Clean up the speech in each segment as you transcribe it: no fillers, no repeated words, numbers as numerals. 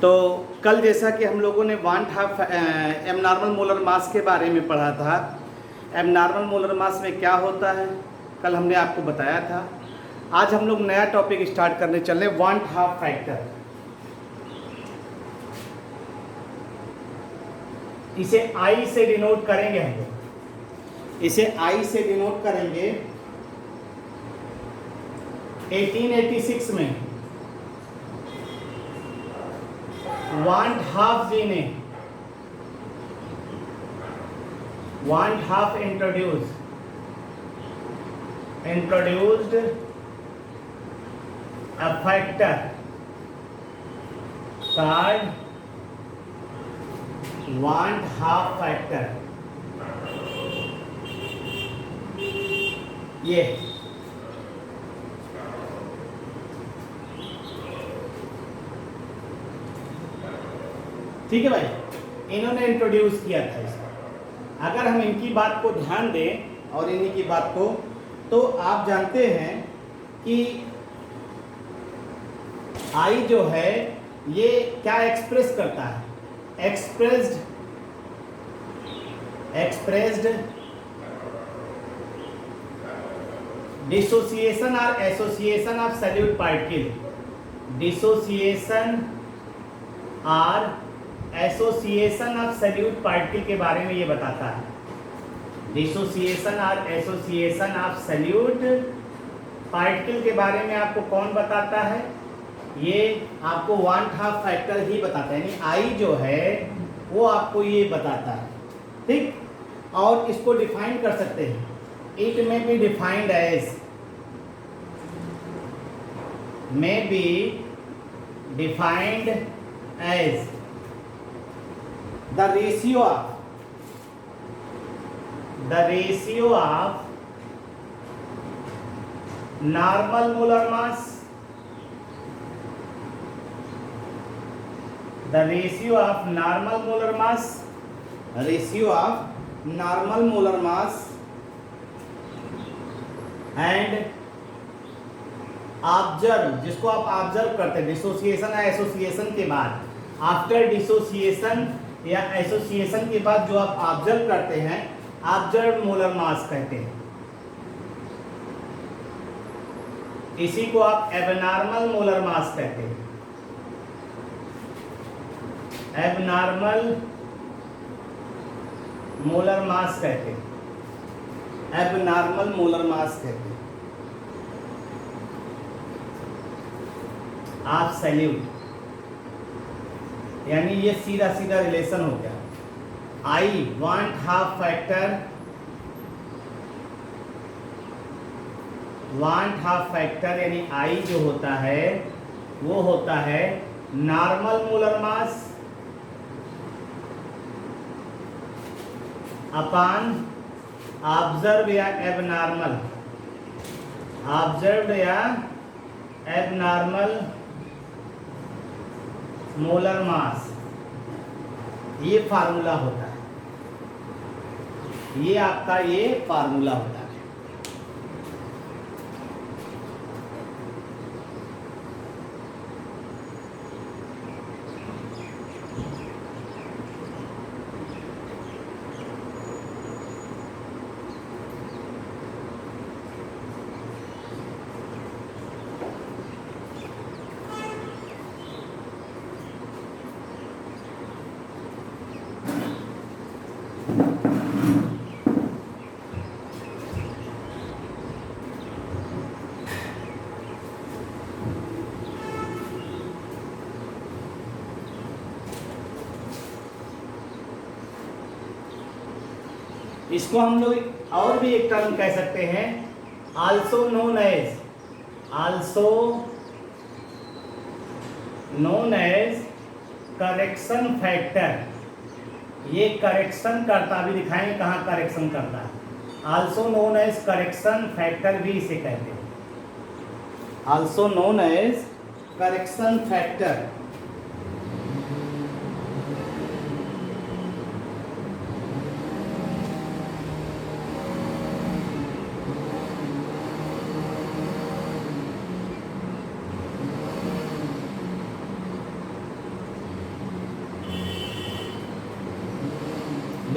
तो कल जैसा कि हम लोगों ने want half abnormal molar mass के बारे में पढ़ा था। एबनॉर्मल मोलर मास में क्या होता है कल हमने आपको बताया था। आज हम लोग नया टॉपिक स्टार्ट करने चल रहे, वांट हाफ फैक्टर। इसे आई से डिनोट करेंगे हम लोग, इसे आई से डिनोट करेंगे। 1886 में वांट हाफ जी ने want half introduced a factor called want half factor. ये ठीक है भाई, इन्होंने इंट्रोड्यूस किया था इसको। अगर हम इनकी बात को ध्यान दें और इन्हीं की बात को, तो आप जानते हैं कि आई जो है ये क्या एक्सप्रेस करता है, एक्सप्रेस्ड डिसोसिएशन और association of solute particle. Dissociation और एसोसिएशन ऑफ सॉल्यूट पार्टिकल के बारे में ये बताता है। डिसोसिएशन और एसोसिएशन ऑफ सॉल्यूट पार्टिकल के बारे में आपको कौन बताता है? ये आपको वांट हाफ फैक्टर ही बताता है, यानी आई जो है वो आपको ये बताता है। ठीक, और इसको डिफाइन कर सकते हैं। It may be defined as, may be defined as the ratio of normal molar mass, the ratio of normal molar mass and observe, जिसको आप ऑब्जर्व करते हैं डिसोसिएशन या एसोसिएशन के बाद, आफ्टर डिसोसिएशन या एसोसिएशन के बाद जो आप ऑब्जर्व करते हैं, ऑब्जर्व मोलर मास कहते हैं। इसी को आप एबनॉर्मल मोलर मास कहते हैं। एबनॉर्मल मोलर मास कहते हैं, एबनॉर्मल मोलर मास कहते हैं आप सैल्यूट। यानी ये सीधा सीधा रिलेशन हो गया। I want half factor, want half factor यानी आई जो होता है वो होता है normal molar mass upon observe या एबनॉर्मल, ऑब्जर्व्ड या एबनॉर्मल मोलर मास। ये फार्मूला होता है, ये आपका ये फार्मूला होता है। इसको हम लोग और भी एक टर्म कह सकते हैं, also known as correction factor. ये करेक्शन करता भी दिखाएंगे कहाँ करेक्शन करता है। Also known as correction factor भी इसे कहते हैं, also known as correction factor.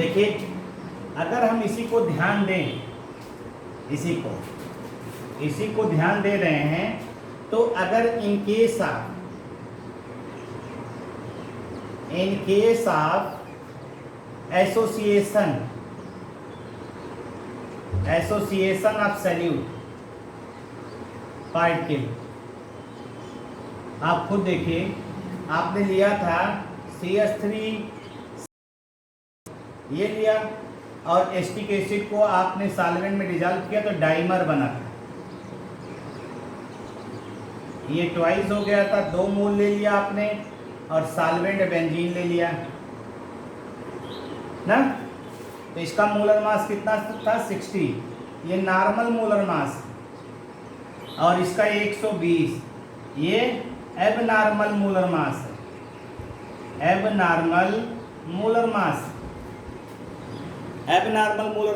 देखिए अगर हम इसी को ध्यान दें, इसी को ध्यान दे रहे हैं, तो अगर in case of association of solute particle, आप खुद देखिए, आपने लिया था CH3 ये लिया और एस्टिक एसिड को आपने सॉल्वेंट में डिजॉल्व किया तो डाइमर बना था। ये ट्वाइस हो गया था, 2 मोल ले लिया आपने और सॉल्वेंट बेंजीन ले लिया ना। तो इसका मोलर मास कितना था 60, ये नॉर्मल मोलर मास, और इसका 120, ये एबनॉर्मल मोलर मास है। एबनॉर्मल मोलर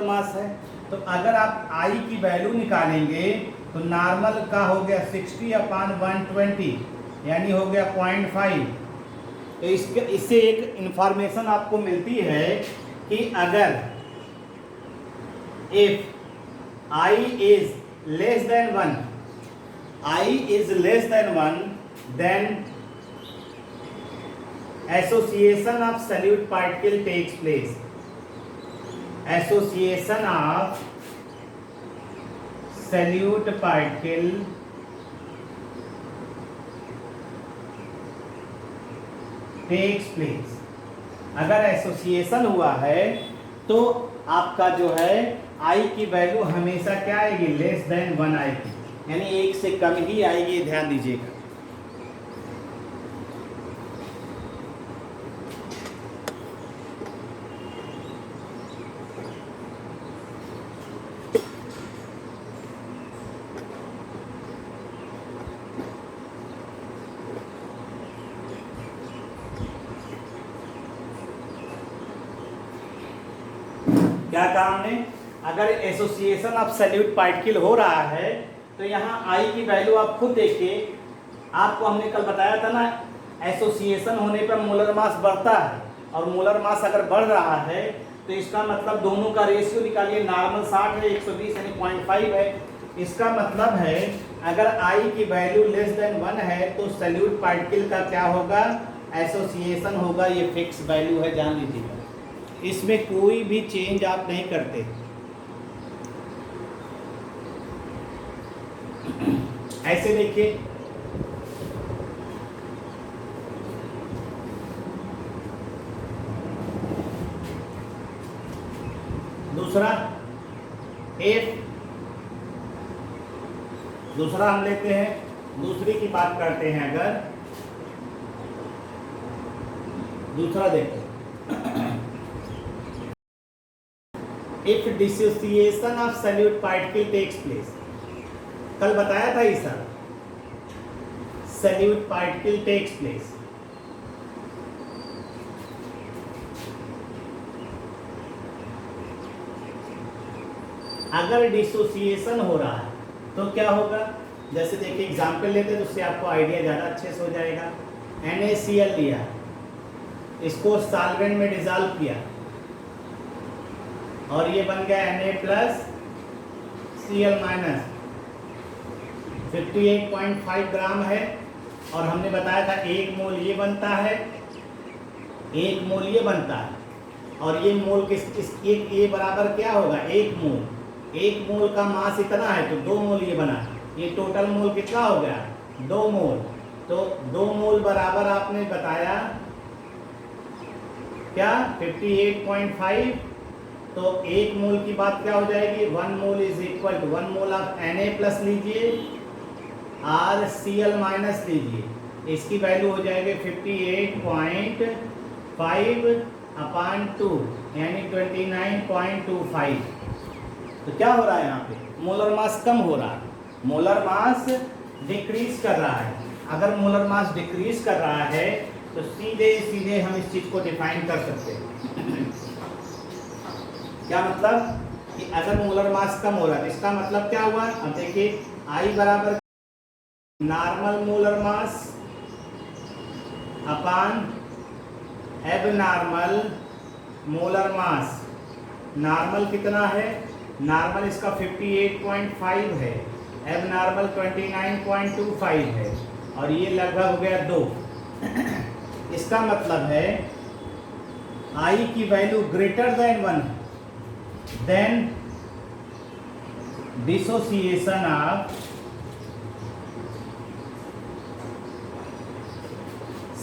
मास है। तो अगर आप आई की वैल्यू निकालेंगे तो नॉर्मल का हो गया 60/120 यानी हो गया 0.5। तो इससे एक इंफॉर्मेशन आपको मिलती है कि अगर if I is less than 1 then association of solute particle takes place. Association of solute particle takes place. अगर एसोसिएशन हुआ है तो आपका जो है आई की वैल्यू हमेशा क्या आएगी, लेस देन 1 आएगी, यानी 1 से कम ही आएगी। ध्यान दीजिएगा। क्या कहा हमने, अगर एसोसिएशन ऑफ सैल्यूट पार्टिकल हो रहा है तो यहाँ आई की वैल्यू आप खुद देखिए, आपको हमने कल बताया था ना, एसोसिएशन होने पर मोलर मास बढ़ता है, और मोलर मास अगर बढ़ रहा है तो इसका मतलब दोनों का रेशियो निकालिए, नॉर्मल 60 है, 120 यानी 0.5 है। इसका मतलब है अगर आई की वैल्यू लेस देन 1 है तो सैल्यूट पार्टिकल का क्या होगा, एसोसिएशन होगा। ये फिक्स वैल्यू है, जान लीजिएगा, इसमें कोई भी चेंज आप नहीं करते। ऐसे देखिए, दूसरा हम लेते हैं, दूसरी की बात करते हैं। अगर दूसरा देखो, if dissociation of solute particle takes place, कल बताया था ये sir, solute particle takes place. अगर डिसोसिएशन हो रहा है तो क्या होगा, जैसे देखिए एग्जाम्पल लेते हैं तो उससे आपको आइडिया ज़्यादा अच्छे से हो जाएगा। NaCl लिया, इसको सॉल्वेंट में डिजॉल्व किया और ये बन गया Na+Cl-, 58.5 ग्राम है। और हमने बताया था 1 मोल ये बनता है, 1 मोल ये बनता है, और ये मोल एक ये बराबर क्या होगा, 1 मोल। 1 मोल का मास इतना है तो 2 मोल ये बना, ये टोटल मोल कितना हो गया, 2 मोल। तो 2 मोल बराबर आपने बताया क्या, 58.5। तो 1 मोल की बात क्या हो जाएगी, 1 मोल इज इक्वल टू 1 मोल आप Na+ लीजिए और Cl- लीजिए, इसकी वैल्यू हो जाएगी 58.5/2 यानी 29.25। तो क्या हो रहा है यहाँ पे, मोलर मास कम हो रहा है, मोलर मास डिक्रीज कर रहा है। अगर मोलर मास डिक्रीज कर रहा है तो सीधे हम इस चीज को डिफाइन कर सकते हैं। क्या मतलब कि अगर मोलर मास कम हो रहा है इसका मतलब क्या हुआ, अब देखिए आई बराबर normal molar mass upon abnormal molar mass, normal कितना है, नॉर्मल इसका 58.5 है, एब नॉर्मल 29.25 है, और ये लगभग हो गया 2। इसका मतलब है I की value greater than 1, then dissociation of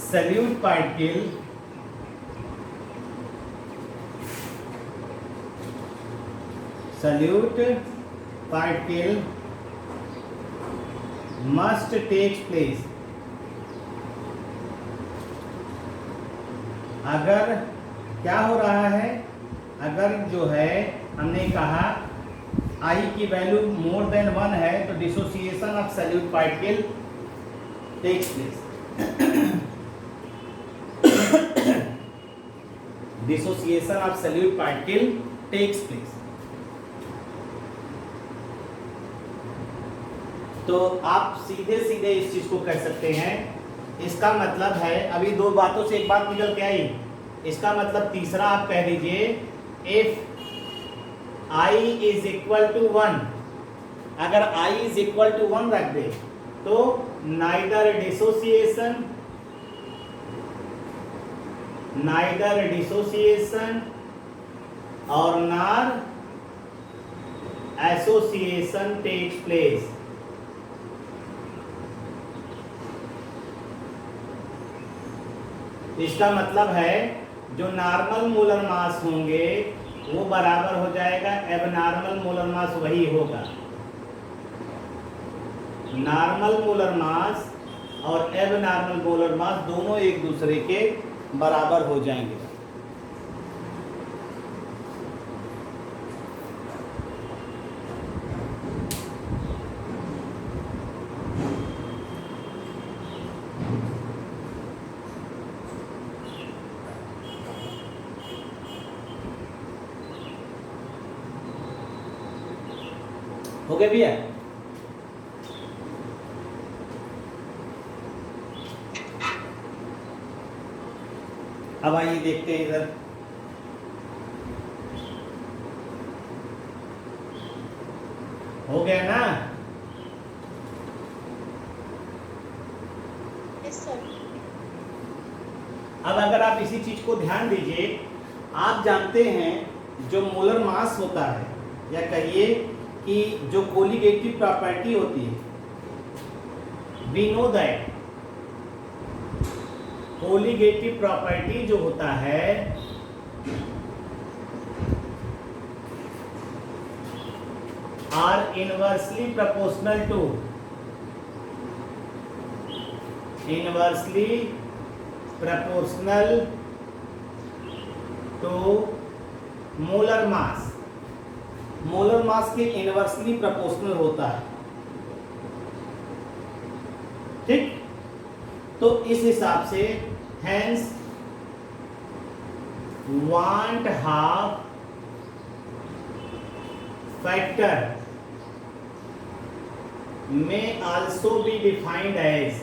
solute particle must take place। अगर क्या हो रहा है, अगर जो है हमने कहा I की वैल्यू मोर देन 1 है तो dissociation of solute particle takes place. Dissociation of solute particle takes place. तो आप सीधे सीधे इस चीज को कह सकते हैं, इसका मतलब है, अभी दो बातों से एक बात निकल के आई, इसका मतलब तीसरा आप कह दीजिए if I is equal to 1, अगर I इज इक्वल टू 1 रख दे तो नाइदर डिसोसिएशन और नॉर एसोसिएशन टेक्स प्लेस। इसका मतलब है जो नॉर्मल मोलर मास होंगे वो बराबर हो जाएगा एबनॉर्मल मोलर मास, वही होगा। नॉर्मल मोलर मास और एबनॉर्मल मोलर मास दोनों एक दूसरे के बराबर हो जाएंगे। हो गया भैया? अब आइए देखते हैं इधर। हो गया ना? अब अगर आप इसी चीज को ध्यान दीजिए, आप जानते हैं जो मोलर मास होता है, या कहिए कि जो कोलिगेटिव प्रॉपर्टी होती है, we know that colligative property जो होता है are inversely proportional to molar mass. Molar mass के इनवर्सली प्रोपोर्शनल होता है, ठीक? तो इस हिसाब से हेंस वांट हाफ फैक्टर में आल्सो बी डिफाइंड एज,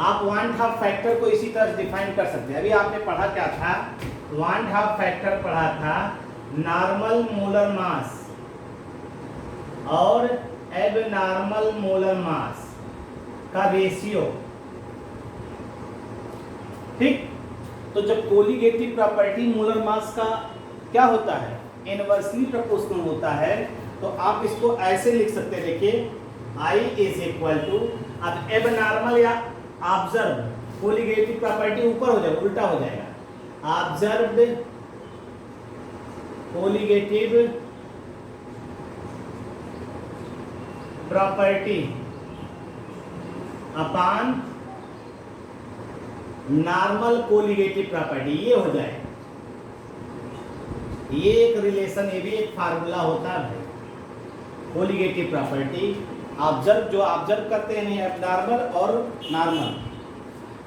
आप वांट हाफ फैक्टर को इसी तरह डिफाइन कर सकते हैं। अभी आपने पढ़ा क्या था? वांट हाफ फैक्टर पढ़ा था नॉर्मल मोलर मास और एबनॉर्मल मोलर मास का रेशियो, ठीक? तो जब कोलिगेटिव प्रॉपर्टी मोलर मास का क्या होता है, इनवर्सली प्रोपोर्शनल होता है, तो आप इसको ऐसे लिख सकते हैं, देखिए I इज इक्वल टू, अब एबनॉर्मल या ऑब्जर्व कोलिगेटिव प्रॉपर्टी ऊपर हो जाएगा, उल्टा हो जाएगा, observed colligative property upon normal colligative property, ये हो जाए। ये एक रिलेशन, ये भी एक फार्मूला होता है। कोलिगेटिव प्रॉपर्टी ऑब्जर्व, जो ऑब्जर्व करते हैं एबनॉर्मल और नॉर्मल,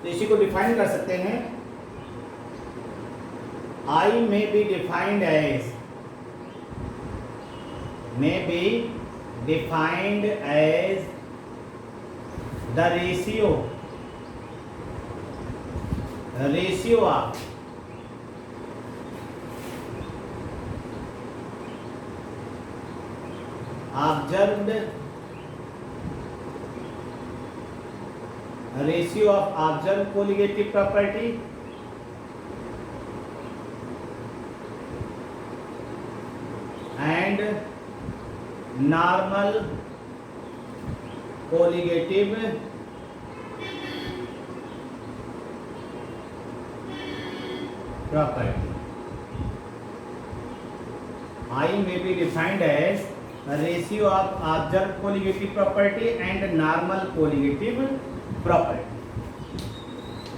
तो इसी को डिफाइन कर सकते हैं। I may be defined as the ratio ratio of observed ratio of observed colligative property and normal colligative property. I may be defined as a ratio of observed colligative property and normal colligative property.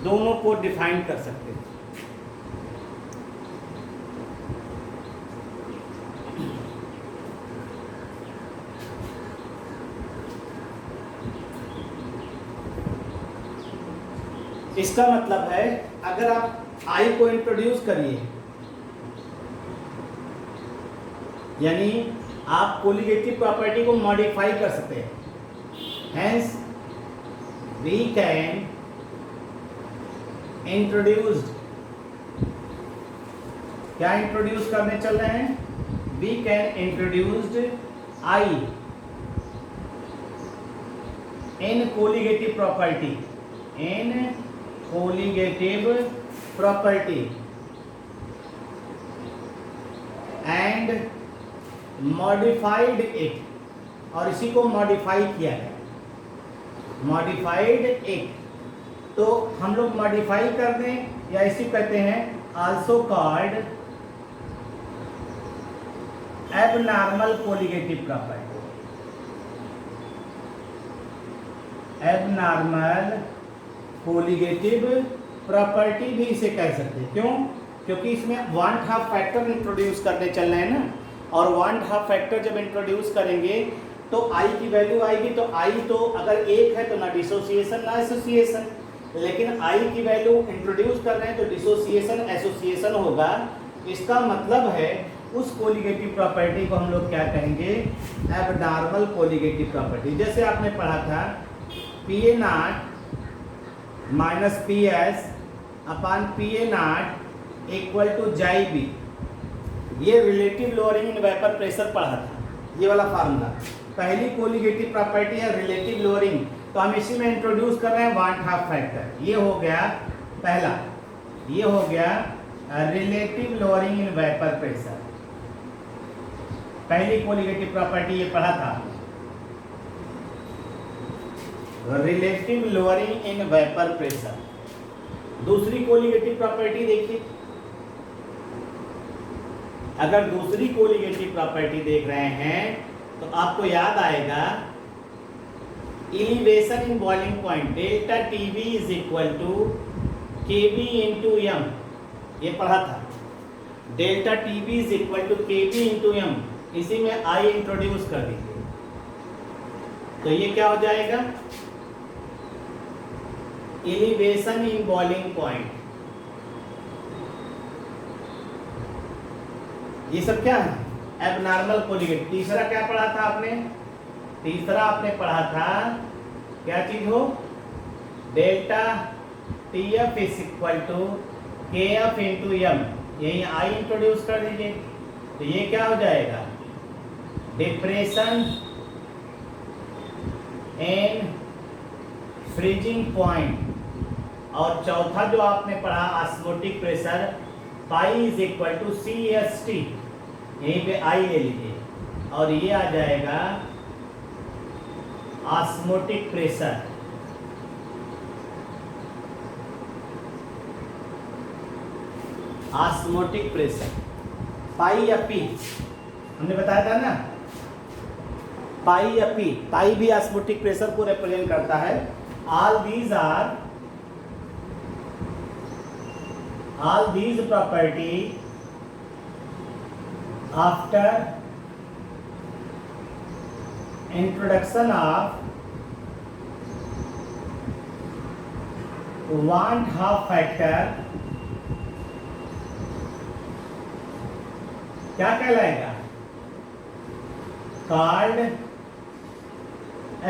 दोनों को define कर सकते हैं. इसका मतलब है अगर आप आई को इंट्रोड्यूस करिए, यानी आप कोलिगेटिव प्रॉपर्टी को मॉडिफाई कर सकते हैं. हेंस वी कैन इंट्रोड्यूस, क्या इंट्रोड्यूस करने चल रहे हैं, we can introduced I in colligative property, in colligative property and modified it, और इसी को मॉडिफाई किया है, मॉडिफाइड इट. तो हम लोग मॉडिफाई कर दें या इसी कहते हैं also called abnormal colligative property. Abnormal colligative property भी इसे कह सकते हैं. क्यों? क्योंकि इसमें 1/2 फैक्टर इंट्रोड्यूस करने चल रहे हैं ना, और 1/2 फैक्टर जब इंट्रोड्यूस करेंगे तो आई की वैल्यू आएगी. तो आई तो अगर एक है तो ना डिसोसिएशन ना एसोसिएशन, लेकिन आई की वैल्यू इंट्रोड्यूस कर रहे हैं तो डिसोसिएशन एसोसिएशन होगा. इसका मतलब है उस कोलिगेटिव प्रॉपर्टी को हम लोग क्या कहेंगे, एबनॉर्मल कोलिगेटिव प्रॉपर्टी. जैसे आपने पढ़ा था PA0 minus PS upon PA0 equal to JB. ये relative lowering in vapour pressure पढ़ा था, ये वाला फार्मूला. पहली कोलिगेटिव प्रॉपर्टी है रिलेटिव लोअरिंग, तो हम इसी में इंट्रोड्यूस कर रहे हैं 1/2 फैक्टर. ये हो गया पहला, ये हो गया relative lowering in vapour pressure. पहली कोलिगेटिव प्रॉपर्टी ये पढ़ा था, relative lowering in vapour pressure. दूसरी कोलिगेटिव प्रॉपर्टी देखिए, अगर दूसरी कोलिगेटिव प्रॉपर्टी देख रहे हैं तो आपको याद आएगा elevation in boiling point, delta TB is equal to KB into M. ये पढ़ा था, delta TB is equal to KB into M. इसी में आई इंट्रोड्यूस कर दीजिए तो ये क्या हो जाएगा, एलिवेशन इन बॉइलिंग पॉइंट. ये सब क्या है, एबनॉर्मल कोलिगेटिव. तीसरा क्या पढ़ा था आपने, तीसरा आपने पढ़ा था क्या चीज हो, delta TF is equal to KF into M. यही आई इंट्रोड्यूस कर दीजिए तो ये क्या हो जाएगा, डिप्रेशन इन फ्रीजिंग पॉइंट. और चौथा जो आपने पढ़ा osmotic pressure, pi is equal to CST. यहीं पे आई ले लीजिए और ये आ जाएगा ऑस्मोटिक प्रेशर. ऑस्मोटिक प्रेशर पाई या पी हमने बताया था ना, पाई या पी. पाई भी ऑस्मोटिक प्रेशर को रिप्रेजेंट करता है. all these property after introduction of 1/2 factor क्या कहलाएगा, called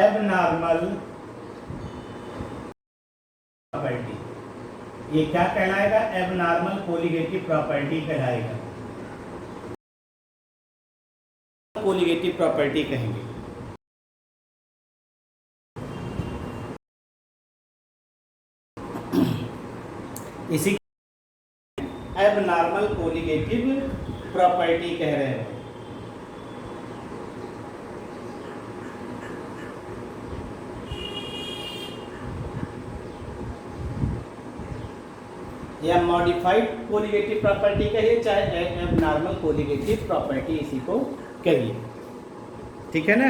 abnormal property. ये क्या कहलाएगा? एबनॉर्मल कोलिगेटिव प्रॉपर्टी कहलाएगा, कोलिगेटिव प्रॉपर्टी कहेंगे। इसी एबनॉर्मल कोलिगेटिव प्रॉपर्टी कह रहे हैं। या मॉडिफाइड कोलिगेटिव प्रॉपर्टी कहिए, चाहे एबनॉर्मल कोलिगेटिव प्रॉपर्टी इसी को कहिए, ठीक है ना।